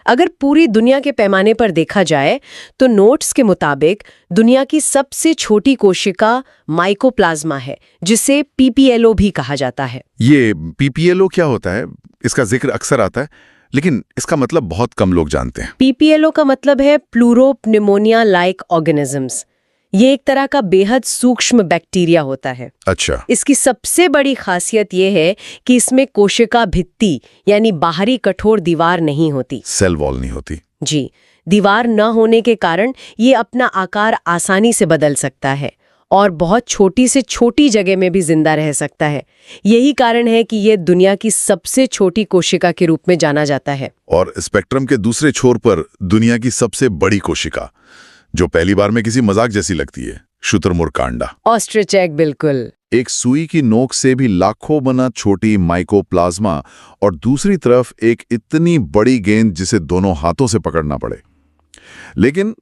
अगर पूरी दुनिया के पैमाने पर देखा जाए तो नोट्स के मुताबिक दुनिया की सबसे छोटी कोशिका माइकोप्लाज्मा है, जिसे पीपीएलओ भी कहा जाता है। ये पीपीएलओ क्या होता है? इसका जिक्र अक्सर आता है, लेकिन इसका मतलब बहुत कम लोग जानते हैं। पीपीएलओ का मतलब है प्लूरोपनिमोनिया लाइक ऑर्गेनिजम्स। ये एक तरह का बेहद सूक्ष्म बैक्टीरिया होता है। अच्छा। इसकी सबसे बड़ी खासियत ये है कि इसमें कोशिका भित्ति यानी बाहरी कठोर दीवार नहीं होती। सेल वॉल नहीं होती। जी, दीवार न होने के कारण ये अपना आकार आसानी से बदल सकता है और बहुत छोटी से छोटी जगह में भी जिंदा रह सकता है। यही कारण है कि ये दुनिया की सबसे छोटी कोशिका के रूप में जाना जाता है। और स्पेक्ट्रम के दूसरे छोर पर दुनिया की सबसे बड़ी कोशिका, जो पहली बार में किसी मजाक जैसी लगती है, शुतुरमुर्ग का अंडा। ऑस्ट्रिच एग, बिल्कुल। एक सुई की नोक से भी लाखों गुना छोटी माइकोप्लाज्मा, और दूसरी तरफ एक इतनी बड़ी गेंद जिसे दोनों हाथों से पकड़ना पड़े। लेकिन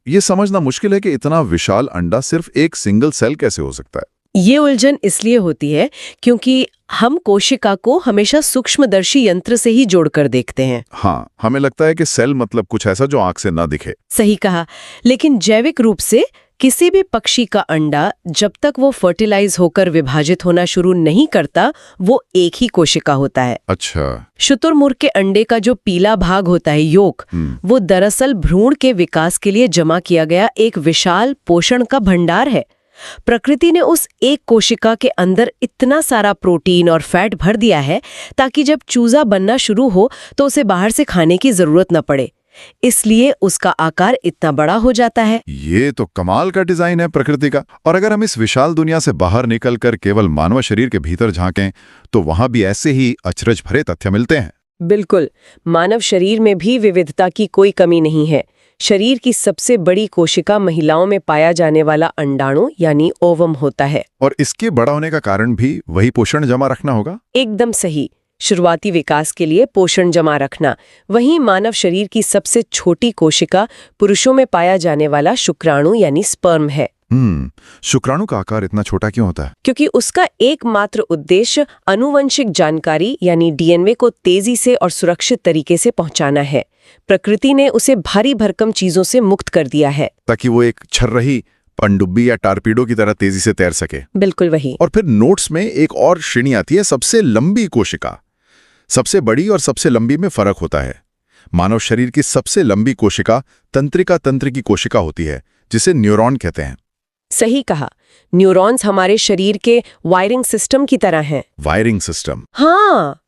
ये समझना मुश्किल है कि इतना विशाल अंडा सिर्फ एक सिंगल सेल कैसे हो सकता है। ये उलझन इसलिए होती है क्योंकि हम कोशिका को हमेशा सूक्ष्मदर्शी यंत्र से ही जोड़कर देखते हैं। हाँ, हमें लगता है कि सेल मतलब कुछ ऐसा जो आंख से ना दिखे। सही कहा, लेकिन जैविक रूप से किसी भी पक्षी का अंडा जब तक वो फर्टिलाइज होकर विभाजित होना शुरू नहीं करता, वो एक ही कोशिका होता है। अच्छा। शुतुरमुर्ग के अंडे का जो पीला भाग होता है, योक, वो दरअसल भ्रूण के विकास के लिए जमा किया गया एक विशाल पोषण का भंडार है। प्रकृति ने उस एक कोशिका के अंदर इतना सारा प्रोटीन और फैट भर दिया है ताकि जब चूजा बनना शुरू हो तो उसे बाहर से खाने की जरूरत न पड़े। इसलिए उसका आकार इतना बड़ा हो जाता है। ये तो कमाल का डिजाइन है प्रकृति का। और अगर हम इस विशाल दुनिया से बाहर निकलकर केवल मानव शरीर के भीतर झांकें तो वहां भी ऐसे ही अचरज भरे तथ्य मिलते हैं। बिल्कुल, मानव शरीर में भी विविधता की कोई कमी नहीं है। शरीर की सबसे बड़ी कोशिका महिलाओं में पाया जाने वाला अंडाणु यानी ओवम होता है। और इसके बड़ा होने का कारण भी वही पोषण जमा रखना होगा। एकदम सही, शुरुआती विकास के लिए पोषण जमा रखना। वहीं मानव शरीर की सबसे छोटी कोशिका पुरुषों में पाया जाने वाला शुक्राणु यानी स्पर्म है। शुक्राणु का आकार इतना छोटा क्यों होता है? क्योंकि उसका एकमात्र उद्देश्य आनुवंशिक जानकारी यानी डीएनए को तेजी से और सुरक्षित तरीके से पहुंचाना है। प्रकृति ने उसे भारी भरकम चीजों से मुक्त कर दिया है ताकि वो एक छर्रही, पनडुब्बी या टारपीडो की तरह तेजी से तैर सके। बिल्कुल वही। और फिर नोट्स में एक और श्रेणी आती है, सबसे लंबी कोशिका। सबसे बड़ी और सबसे लंबी में फर्क होता है। मानव शरीर की सबसे लंबी कोशिका तंत्रिका तंत्र की कोशिका होती है, जिसे न्यूरॉन कहते हैं। सही कहा, न्यूरॉन्स हमारे शरीर के वायरिंग सिस्टम की तरह हैं। Wiring system? हाँ,